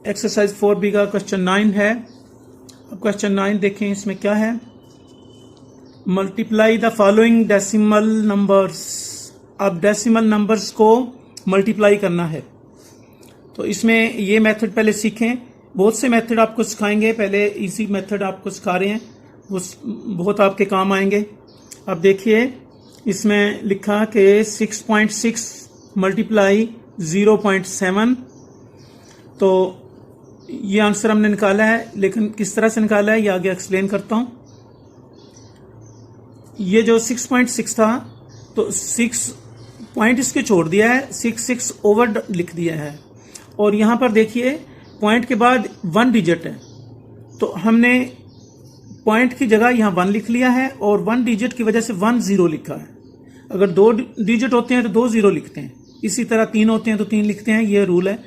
Exercise 4B का question 9 है। अब क्वेश्चन 9 देखें, इसमें क्या है। Multiply the following decimal numbers. अब डेसिमल नंबर्स को मल्टीप्लाई करना है, तो इसमें ये मेथड पहले सीखें। बहुत से मेथड आपको सिखाएंगे, पहले इजी मेथड आपको सिखा रहे हैं, वो बहुत आपके काम आएंगे। अब देखिए, इसमें लिखा कि 6.6 मल्टीप्लाई 0.7, तो ये आंसर हमने निकाला है, लेकिन किस तरह से निकाला है ये आगे एक्सप्लेन करता हूं। ये जो 6.6 था, तो 6 पॉइंट इसके छोड़ दिया है, 6 ओवर लिख दिया है, और यहां पर देखिए पॉइंट के बाद 1 डिजिट है, तो हमने पॉइंट की जगह यहां 1 लिख लिया है, और 1 डिजिट की वजह से 1 0 लिखा है। अगर 2 डिजिट होते हैं तो 2 0 लिखते हैं, इसी तरह 3 होते हैं तो 3 लिखते हैं, ये रूल है।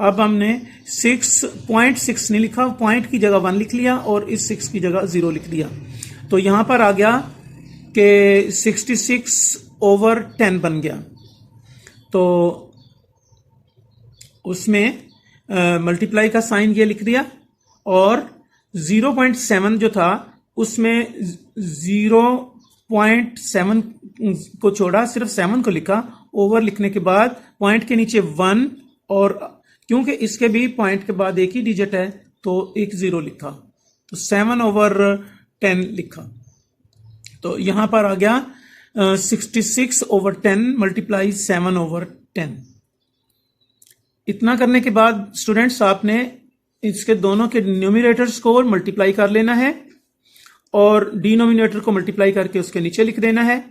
अब हमने 6.6 नहीं लिखा, पॉइंट की जगह 1 लिख लिया और इस 6 की जगह 0 लिख दिया, तो यहां पर आ गया कि 66/10 बन गया। तो उसमें मल्टीप्लाई का साइन ये लिख दिया, और 0.7 जो था उसमें 0.7 को छोड़ा, सिर्फ 7 को लिखा। ओवर लिखने के बाद पॉइंट के नीचे 1, और क्योंकि इसके भी पॉइंट के बाद एक ही डिजिट है तो एक 0 लिखा, तो 7/10 लिखा। तो यहां पर आ गया 66/10 मल्टीप्लाई 7/10। इतना करने के बाद स्टूडेंट्स, आपने इसके दोनों के न्यूमरेटर्स को मल्टीप्लाई कर लेना है और डिनोमिनेटर को मल्टीप्लाई करके उसके नीचे लिख देना है।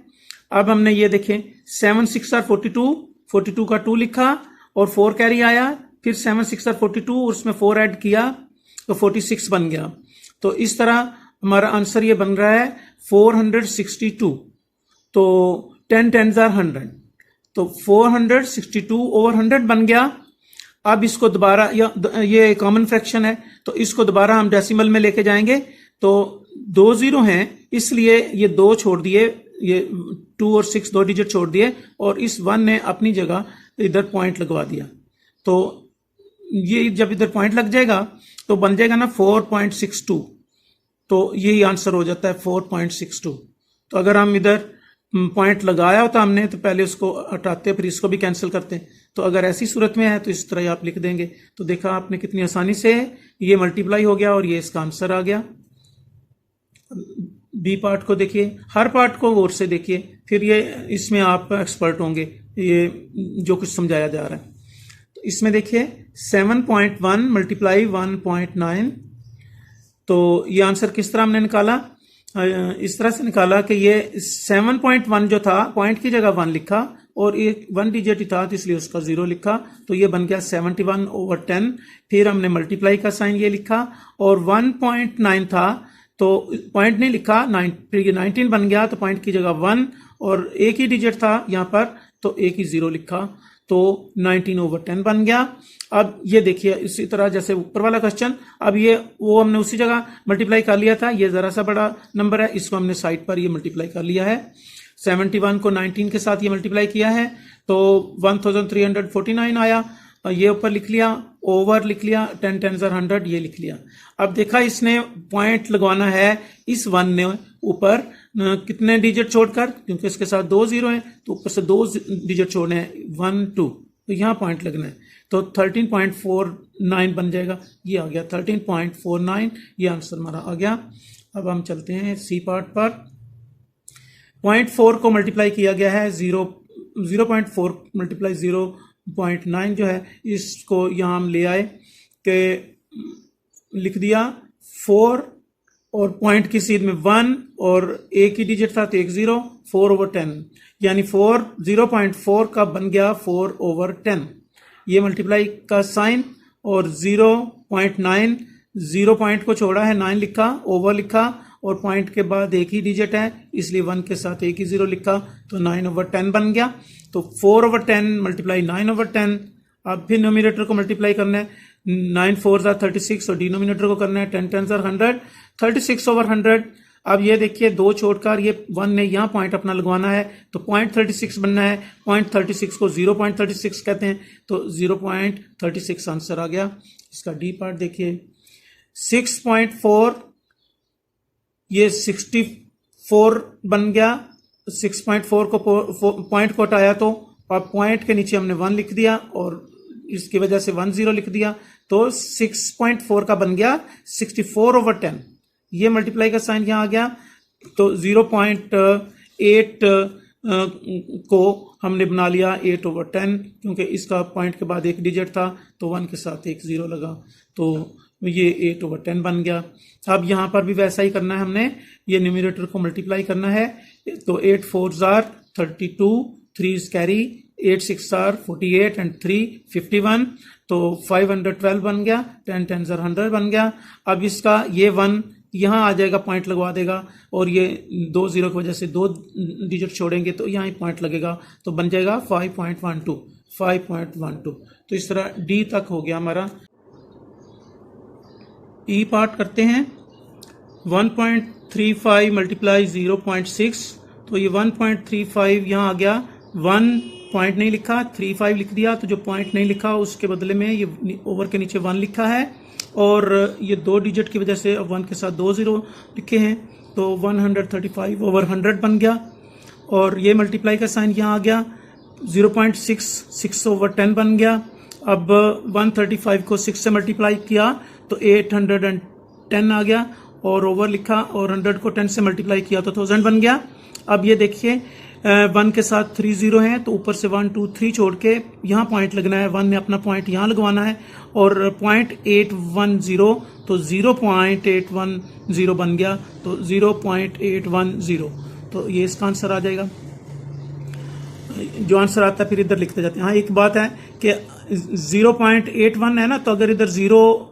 अब हमने ये देखें, 7 6 are 42 का 2 लिखा और 4 कैरी आया, फिर 7 6 are 42 और उसमें 4 ऐड किया तो 46 बन गया। तो इस तरह हमारा आंसर ये बन रहा है 462। तो 10 10s are 100, तो 462/100 बन गया। अब इसको दोबारा, ये कॉमन फ्रैक्शन है, तो इसको दोबारा हम डेसिमल में लेके जाएंगे, तो 2 0 हैं, इसलिए ये 2 छोड़ दिए, ये 2 और 6 2 डिजिट छोड़ दिए, और इस 1 ने अपनी जगह इधर पॉइंट लगवा दिया। तो ये जब इधर पॉइंट लग जाएगा तो बन जाएगा ना 4.62, तो यही आंसर हो जाता है 4.62। तो अगर हम इधर पॉइंट लगाया होता हमने, तो पहले उसको हटाते, फिर इसको भी कैंसिल करते। तो अगर ऐसी सूरत में है तो इस तरह आप लिख देंगे। तो देखा आपने कितनी आसानी से ये मल्टीप्लाई हो गया और ये इसका आंसर आ गया। बी पार्ट को देखिए, हर पार्ट को गौर से देखिए, फिर ये इसमें आप एक्सपर्ट होंगे, ये जो कुछ समझाया जा रहा है। तो इसमें देखिए 7.1 मल्टीप्लाई 1.9, तो ये आंसर किस तरह हमने निकाला, इस तरह से निकाला कि ये 7.1 जो था, पॉइंट की जगह 1 लिखा और एक 1 डिजिट ही था, तो इसलिए उसका 0 लिखा, तो ये बन गया 71/10। फिर हमने मल्टीप्लाई का साइन ये लिखा, और 1.9 था तो पॉइंट नहीं लिखा, फिर ये 19 बन गया, तो पॉइंट की जगह 1 और एक ही डिजिट था यहाँ पर, तो एक ही 0 लिखा, तो 19/10 बन गया। अब ये देखिए, इसी तरह जैसे ऊपर वाला क्वेश्चन, अब ये वो हमने उसी जगह मल्टीप्लाई कर लिया था, ये जरा सा बड़ा नंबर है, इसको हमने साइड पर ये मल्टीप्लाई कर लिया है। 71 को 19 के साथ ये मल्टीप्लाई किया है, तो 1349 आया, ये ऊपर लिख लिया, ओवर लिख लिया, 10 10s are 100 ये लिख लिया। अब देखा, इसने पॉइंट लगवाना है इस 1 ने ऊपर कितने डिजिट छोड़कर, क्योंकि इसके साथ 2 0 हैं, तो ऊपर से 2 डिजिट छोड़ने हैं, 1 2, तो यहाँ पॉइंट लगना है, तो 13.49 बन जाएगा। ये आ गया 13.49, ये आंसर हमारा आ गया। अब हम चलते हैं सी पार्ट पर। 0.4 को मल्टीप्लाई किया गया है, 0.4 मल्टीप्लाई 0.9 जो है, इसको यहाँ हम ले आए कि लिख दिया 4 और पॉइंट की सीध में 1 और एक ही डिजिट था तो एक 0, 4/10, यानी 0.4 का बन गया 4/10। ये मल्टीप्लाई का साइन, और 0.9, 0 पॉइंट को छोड़ा है, 9 लिखा, ओवर लिखा, और पॉइंट के बाद एक ही डिजिट है, इसलिए 1 के साथ एक ही 0 लिखा, तो 9/10 बन गया। तो 4/10 मल्टीप्लाई 9/10। अब फिर न्यूमरेटर को मल्टीप्लाई करना है, 9 4s are 36, और डिनोमिनेटर को करना है 10 10s are 100, 36/100। अब ये देखिए दो छोड़कर ये 1 ने यहाँ पॉइंट अपना लगवाना है तो 0.36 बनना है। 0.36 को 0.36 कहते हैं तो 0.36 आंसर आ गया। इसका डी पार्ट देखिए 6.4 ये 64 बन गया। 6.4 को पॉइंट को हटाया तो अब पॉइंट के नीचे हमने 1 लिख दिया और इसकी वजह से 10 लिख दिया तो 6.4 का बन गया 64/10। ये मल्टीप्लाई का साइन यहाँ आ गया तो 0.8 को हमने बना लिया 8/10 क्योंकि इसका पॉइंट के बाद एक डिजिट था तो 1 के साथ एक 0 लगा तो ये 8/10 बन गया। अब यहाँ पर भी वैसा ही करना है, हमने ये न्यूमरेटर को मल्टीप्लाई करना है तो 8 4s are 32, 3 carry, 8 6 are 48 and 3 51 तो 512 बन गया। 10 10s are 100 बन गया। अब इसका ये 1 यहाँ आ जाएगा, पॉइंट लगवा देगा और ये 2 0 की वजह से 2 डिजिट छोड़ेंगे तो यहाँ पॉइंट लगेगा तो बन जाएगा 5.12। तो इस तरह डी तक हो गया हमारा। ई पार्ट करते हैं 1.35 मल्टीप्लाई 0.6 तो ये 1.35 यहाँ आ गया। 1 पॉइंट नहीं लिखा 35 लिख दिया तो जो पॉइंट नहीं लिखा उसके बदले में ये ओवर के नीचे 1 लिखा है और ये 2 डिजिट की वजह से अब 1 के साथ 2 0 लिखे हैं तो 135/100 बन गया। और ये मल्टीप्लाई का साइन यहाँ आ गया 0.66/10 बन गया। अब 135 को 6 से मल्टीप्लाई किया तो 810 आ गया और ओवर लिखा और 100 को 10 से मल्टीप्लाई किया तो 1000 बन गया। अब ये देखिए 1 के साथ 3 0 हैं तो ऊपर से 1 2 3 छोड़ के यहाँ पॉइंट लगना है। 1 ने अपना पॉइंट यहाँ लगवाना है और 0.810 तो 0.810 बन गया तो 0.810 तो ये इसका आंसर आ जाएगा। जो आंसर आता है फिर इधर लिखते जाते हैं। हाँ एक बात है कि 0.81 है ना तो अगर इधर 0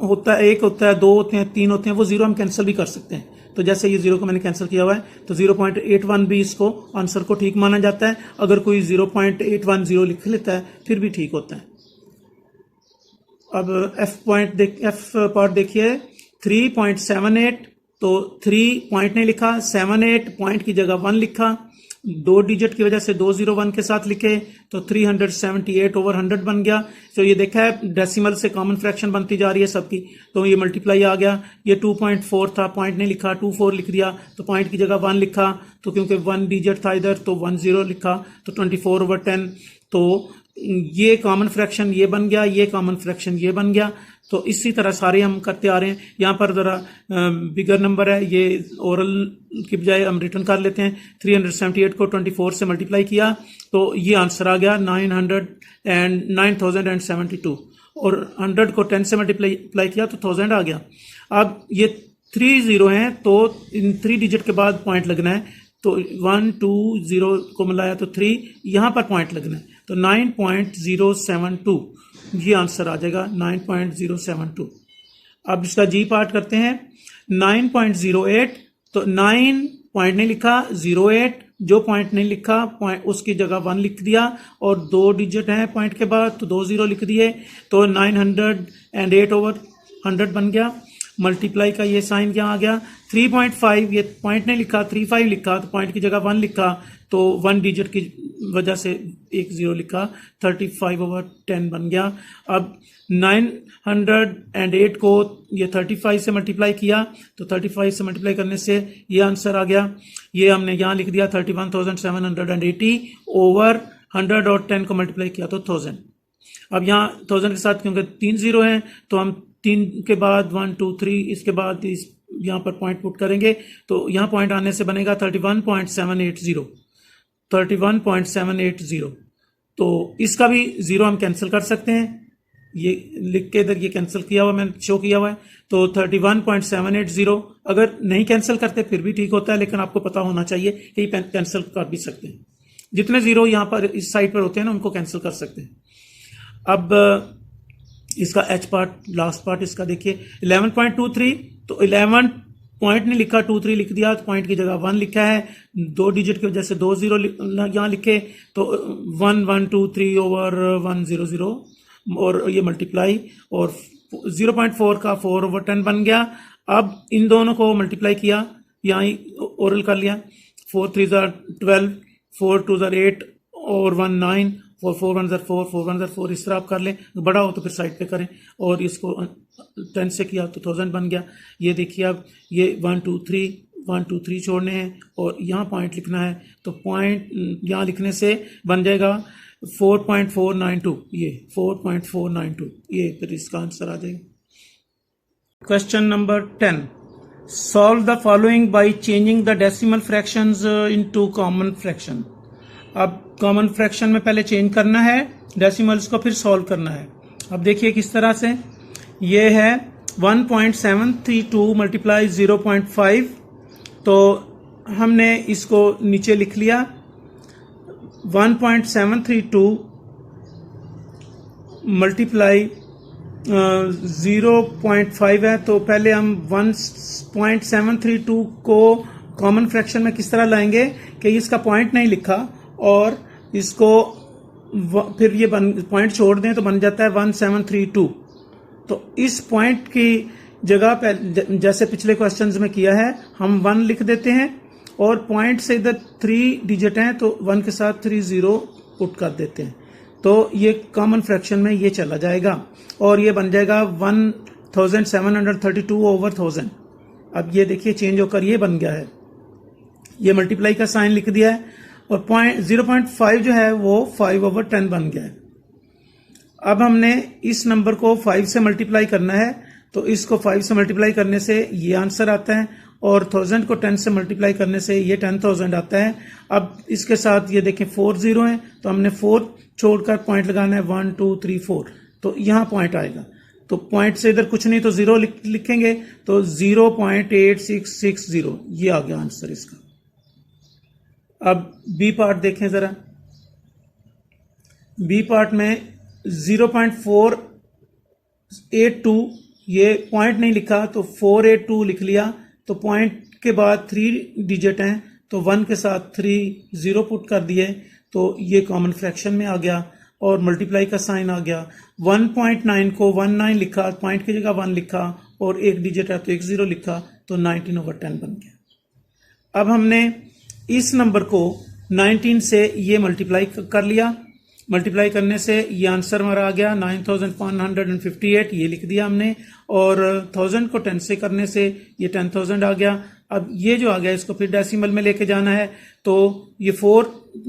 होता है, 1 होता है, 2 होते हैं, 3 होते हैं, वो 0 हम कैंसिल भी कर सकते हैं। तो जैसे ये 0 को मैंने कैंसिल किया हुआ है तो 0.81 भी इसको आंसर को ठीक माना जाता है। अगर कोई 0.810 लिख लेता है फिर भी ठीक होता है। अब एफ पार्ट देखिए 3.78 तो 3 पॉइंट नहीं लिखा, 78 पॉइंट की जगह 1 लिखा, 2 डिजिट की वजह से 201 के साथ लिखे तो 378/100 बन गया। तो ये देखा है डेसिमल से कॉमन फ्रैक्शन बनती जा रही है सबकी तो ये मल्टीप्लाई आ गया। ये 2.4 था, पॉइंट नहीं लिखा, 24 लिख दिया तो पॉइंट की जगह 1 लिखा तो क्योंकि 1 डिजिट था इधर तो 10 लिखा तो 24/10 तो ये कॉमन फ्रैक्शन ये बन गया, ये कॉमन फ्रैक्शन ये बन गया। तो इसी तरह सारे हम करते आ रहे हैं। यहाँ पर ज़रा बिगर नंबर है, ये ओरल की बजाय हम रिटर्न कर लेते हैं। 378 को 24 से मल्टीप्लाई किया तो ये आंसर आ गया 9072 और 100 को 10 से मल्टीप्लाई किया तो 1000 आ गया। अब ये 3 0 हैं तो इन 3 डिजिट के बाद पॉइंट लगना है तो 1 2 0 को मिलाया तो 3 यहाँ पर पॉइंट लगना है तो 9.072 ये आंसर आ जाएगा 9.072। अब इसका जी पार्ट करते हैं 9.08 तो 9 पॉइंट नहीं लिखा, 08 जो पॉइंट नहीं लिखा पॉइंट उसकी जगह 1 लिख दिया और 2 डिजिट हैं पॉइंट के बाद तो 2 0 लिख दिए तो 908/100 बन गया। मल्टीप्लाई का ये साइन यहाँ आ गया। 3.5 ये पॉइंट नहीं लिखा, 35 लिखा तो पॉइंट की जगह 1 लिखा तो 1 डिजिट की वजह से एक 0 लिखा 35/10 बन गया। अब 908 को ये 35 से मल्टीप्लाई किया तो 35 से मल्टीप्लाई करने से ये आंसर आ गया। ये हमने यहाँ लिख दिया 31,780 ओवर 100 और 10 को मल्टीप्लाई किया तो 1000। अब यहाँ 1000 के साथ क्योंकि 3 0 हैं तो हम 3 के बाद 1 2 3 इसके बाद इस यहाँ पर पॉइंट पुट करेंगे तो यहाँ पॉइंट आने से बनेगा 31.780 तो इसका भी 0 हम कैंसिल कर सकते हैं। ये लिख के इधर ये कैंसिल किया हुआ मैंने शो किया हुआ है तो 31.780 अगर नहीं कैंसिल करते फिर भी ठीक होता है लेकिन आपको पता होना चाहिए कि कैंसिल कर भी सकते हैं। जितने 0 यहाँ पर इस साइड पर होते हैं ना उनको कैंसिल कर सकते हैं। अब इसका एच पार्ट लास्ट पार्ट इसका देखिए 11.23 तो 11 पॉइंट नहीं लिखा 23 लिख दिया तो पॉइंट की जगह 1 लिखा है। 2 डिजिट की वजह से 2 0 यहाँ लिखे तो 1,123/100 और ये मल्टीप्लाई और 0.4 का 4/10 बन गया। अब इन दोनों को मल्टीप्लाई किया यहाँ ही ओरल कर लिया। 4 3 12, 4 2 8 और 1 9, 4 4 1 4, 4 1 4, इस तरह आप कर लें। बड़ा हो तो फिर साइड पे करें। और इसको 10 से किया तो 1000 बन गया। ये देखिए अब ये 1 2 3 छोड़ने हैं और यहाँ पॉइंट लिखना है, तो पॉइंट यहाँ लिखने से बन जाएगा 4.492, ये 4.492, ये फिर इसका आंसर आ जाएगा। Question number 10, solve the following by changing the decimal fractions into common fraction. अब कॉमन फ्रैक्शन में पहले चेंज करना है डेसिमल्स को, फिर सॉल्व करना है। अब देखिए किस तरह से, ये है 1.732 मल्टीप्लाई 0.5, तो हमने इसको नीचे लिख लिया। 1.732 मल्टीप्लाई 0.5 है, तो पहले हम 1.732 को कॉमन फ्रैक्शन में किस तरह लाएंगे कि इसका पॉइंट नहीं लिखा और इसको फिर ये पॉइंट छोड़ दें तो बन जाता है 1732। तो इस पॉइंट की जगह जैसे पिछले क्वेश्चंस में किया है, हम 1 लिख देते हैं और पॉइंट से इधर 3 डिजिट हैं तो 1 के साथ 3 0 पुट कर देते हैं, तो ये कॉमन फ्रैक्शन में ये चला जाएगा और ये बन जाएगा 1732 ओवर 1000। अब ये देखिए चेंज होकर ये बन गया है, ये मल्टीप्लाई का साइन लिख दिया है और 0.5 जो है वो 5 ओवर 10 बन गया है। अब हमने इस नंबर को 5 से मल्टीप्लाई करना है, तो इसको 5 से मल्टीप्लाई करने से ये आंसर आता है और 1000 को 10 से मल्टीप्लाई करने से ये 10,000 आता है। अब इसके साथ ये देखें 4 0 है, तो हमने 4 छोड़कर पॉइंट लगाना है 1 2 3 4, तो यहाँ पॉइंट आएगा। तो पॉइंट से इधर कुछ नहीं तो 0 लिखेंगे, तो 0.8660, ये आ गया आंसर इसका। अब बी पार्ट देखें जरा। बी पार्ट में 0.482, ये पॉइंट नहीं लिखा तो 482 लिख लिया, तो पॉइंट के बाद 3 डिजिट हैं तो 1 के साथ 3 0 पुट कर दिए, तो ये कॉमन फ्रैक्शन में आ गया और मल्टीप्लाई का साइन आ गया। 1.9 को 19 लिखा, पॉइंट की जगह 1 लिखा और 1 डिजिट है तो 1 0 लिखा, तो 19 ओवर 10 बन गया। अब हमने इस नंबर को 19 से ये मल्टीप्लाई कर लिया, मल्टीप्लाई करने से ये आंसर हमारा आ गया 9158, ये लिख दिया हमने, और 1000 को 10 से करने से ये 10,000 आ गया। अब ये जो आ गया इसको फिर डेसिमल में लेके जाना है, तो ये 4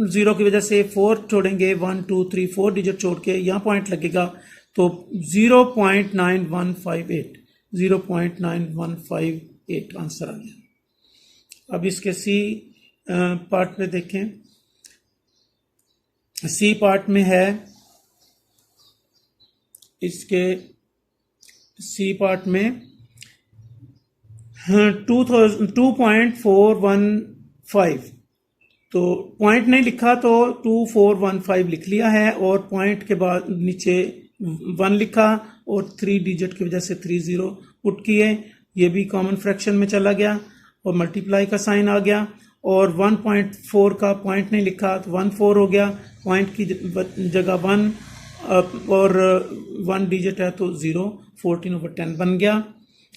0 की वजह से 4 छोड़ेंगे, 1 2 3 4 डिजिट छोड़ के यहाँ पॉइंट लगेगा, तो 0.9158 आंसर आ गया। अब इसके सी पार्ट पे देखें। सी पार्ट में है, इसके सी पार्ट में 2.415, तो पॉइंट नहीं लिखा तो 2415 लिख लिया है और पॉइंट के बाद नीचे 1 लिखा और 3 डिजिट की वजह से 3 0 पुट किए, ये भी कॉमन फ्रैक्शन में चला गया और मल्टीप्लाई का साइन आ गया। और 1.4 का पॉइंट नहीं लिखा तो 1 4 हो गया, पॉइंट की जगह 1 और 1 डिजिट है तो 0, 14 ओवर 10 बन गया।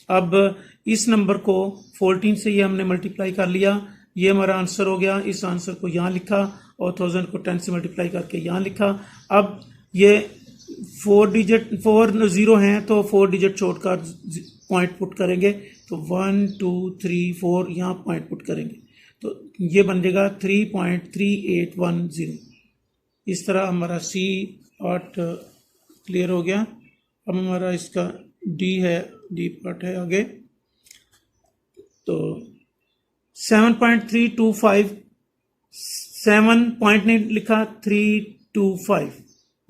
अब इस नंबर को 14 से ये हमने मल्टीप्लाई कर लिया, ये हमारा आंसर हो गया। इस आंसर को यहाँ लिखा और 1000 को 10 से मल्टीप्लाई करके यहाँ लिखा। अब ये 4 0 हैं तो 4 डिजिट छोड़कर पॉइंट पुट करेंगे, तो 1 2 3 4 यहाँ पॉइंट पुट करेंगे, तो ये बन जाएगा 3.3810। इस तरह हमारा सी पार्ट क्लियर हो गया। अब हमारा इसका डी है, डी पार्ट है आगे, तो 7.325, 7 पॉइंट नहीं लिखा, 325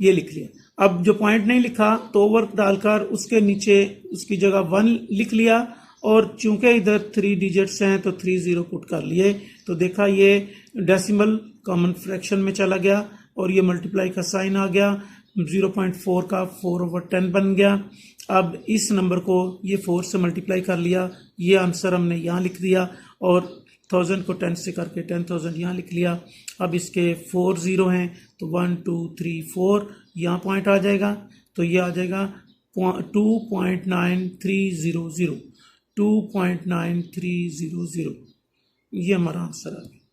ये लिख लिया। अब जो पॉइंट नहीं लिखा तो ओवर डालकर उसके नीचे उसकी जगह 1 लिख लिया और चूंकि इधर 3 डिजिट्स हैं तो 3 0 पुट कर लिए, तो देखा ये डेसिमल कॉमन फ्रैक्शन में चला गया और ये मल्टीप्लाई का साइन आ गया, 0.4 का 4 ओवर 10 बन गया। अब इस नंबर को ये 4 से मल्टीप्लाई कर लिया, ये आंसर हमने यहाँ लिख दिया और 1000 को 10 से करके 10,000 यहाँ लिख लिया। अब इसके 4 0 हैं तो 1 2 3 4 यहाँ पॉइंट आ जाएगा, तो ये आ जाएगा 2.9300, 2.9300। ये हमारा आंसर है।